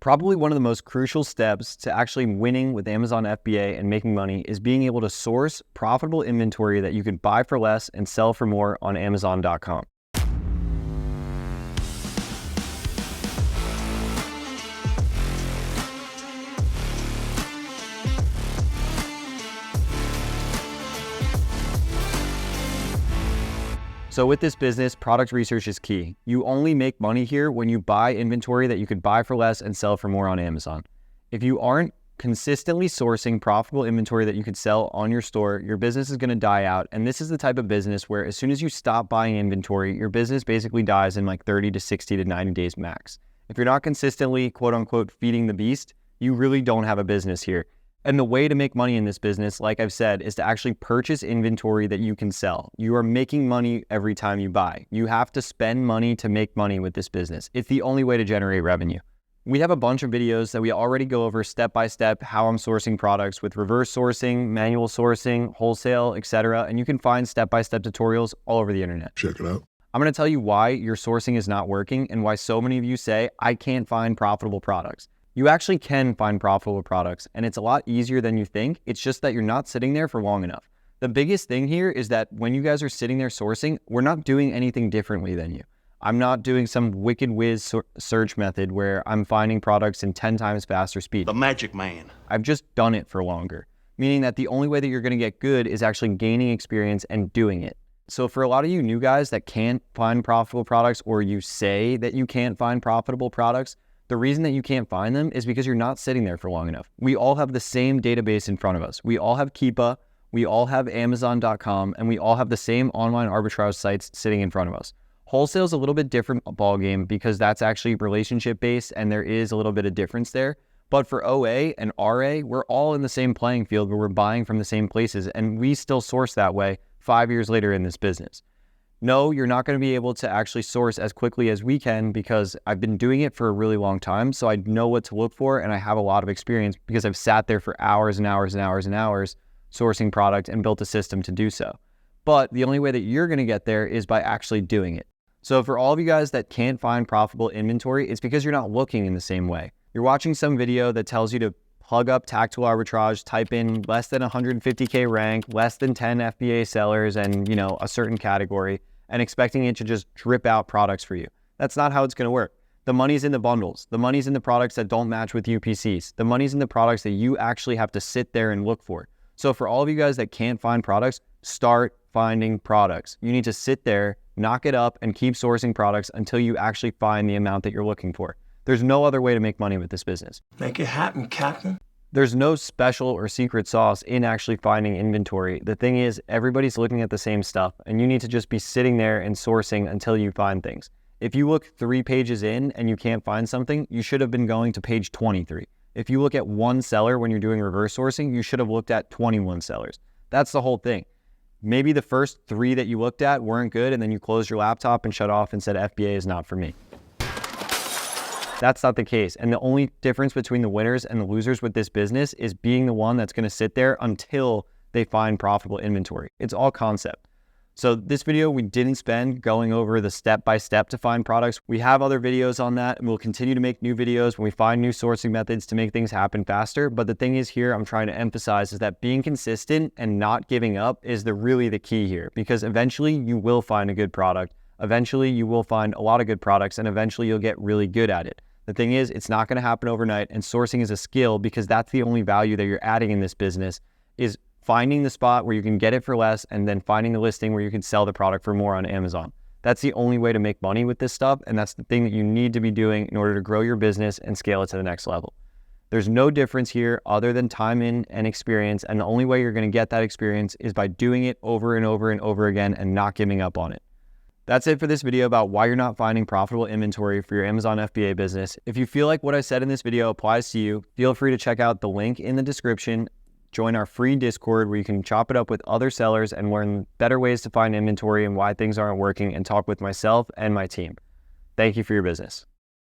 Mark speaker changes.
Speaker 1: Probably one of the most crucial steps to actually winning with Amazon FBA and making money is being able to source profitable inventory that you can buy for less and sell for more on Amazon.com. So with this business, product research is key. You only make money here when you buy inventory that you could buy for less and sell for more on Amazon. If you aren't consistently sourcing profitable inventory that you could sell on your store, your business is going to die out. And this is the type of business where as soon as you stop buying inventory, your business basically dies in like 30 to 60 to 90 days max. If you're not consistently, quote unquote, feeding the beast, you really don't have a business here. And the way to make money in this business, like I've said, is to actually purchase inventory that you can sell. You are making money every time you buy. You have to spend money to make money with this business. It's the only way to generate revenue. We have a bunch of videos that we already go over step by step how I'm sourcing products with reverse sourcing, manual sourcing, wholesale, etc. And you can find step-by-step tutorials all over the internet.
Speaker 2: Check it out.
Speaker 1: I'm going to tell you why your sourcing is not working and why so many of you say, I can't find profitable products. You actually can find profitable products, and it's a lot easier than you think. It's just that you're not sitting there for long enough. The biggest thing here is that when you guys are sitting there sourcing, we're not doing anything differently than you. I'm not doing some wicked whiz search method where I'm finding products in 10 times faster speed.
Speaker 3: The magic man.
Speaker 1: I've just done it for longer, meaning that the only way that you're going to get good is actually gaining experience and doing it. So for a lot of you new guys that can't find profitable products, or you say that you can't find profitable products, the reason that you can't find them is because you're not sitting there for long enough. We all have the same database in front of us. We all have Keepa, we all have Amazon.com, and we all have the same online arbitrage sites sitting in front of us. Wholesale is a little bit different ballgame because that's actually relationship based and there is a little bit of difference there. But for OA and RA, we're all in the same playing field where we're buying from the same places, and we still source that way 5 years later in this business. No, you're not going to be able to actually source as quickly as we can because I've been doing it for a really long time. So I know what to look for, and I have a lot of experience because I've sat there for hours and hours and hours and hours sourcing product and built a system to do so. But the only way that you're going to get there is by actually doing it. So for all of you guys that can't find profitable inventory, it's because you're not looking in the same way. You're watching some video that tells you to plug up tactical arbitrage, type in less than 150K rank, less than 10 FBA sellers, and a certain category, and expecting it to just drip out products for you. That's not how it's going to work. The money's in the bundles. The money's in the products that don't match with UPCs. The money's in the products that you actually have to sit there and look for. So for all of you guys that can't find products, start finding products. You need to sit there, knock it up, and keep sourcing products until you actually find the amount that you're looking for. There's no other way to make money with this business.
Speaker 3: Make it happen, Captain.
Speaker 1: There's no special or secret sauce in actually finding inventory. The thing is, everybody's looking at the same stuff, and you need to just be sitting there and sourcing until you find things. If you look 3 pages in and you can't find something, you should have been going to page 23. If you look at one seller when you're doing reverse sourcing, you should have looked at 21 sellers. That's the whole thing. Maybe the first 3 that you looked at weren't good, and then you closed your laptop and shut off and said, FBA is not for me. That's not the case. And the only difference between the winners and the losers with this business is being the one that's going to sit there until they find profitable inventory. It's all concept. So this video, we didn't spend going over the step-by-step to find products. We have other videos on that, and we'll continue to make new videos when we find new sourcing methods to make things happen faster. But the thing is here, I'm trying to emphasize is that being consistent and not giving up is really the key here, because eventually you will find a good product. Eventually you will find a lot of good products, and eventually you'll get really good at it. The thing is, it's not going to happen overnight, and sourcing is a skill because that's the only value that you're adding in this business is finding the spot where you can get it for less and then finding the listing where you can sell the product for more on Amazon. That's the only way to make money with this stuff, and that's the thing that you need to be doing in order to grow your business and scale it to the next level. There's no difference here other than time in and experience, and the only way you're going to get that experience is by doing it over and over and over again and not giving up on it. That's it for this video about why you're not finding profitable inventory for your Amazon FBA business. If you feel like what I said in this video applies to you, feel free to check out the link in the description. Join our free Discord where you can chop it up with other sellers and learn better ways to find inventory and why things aren't working, and talk with myself and my team. Thank you for your business.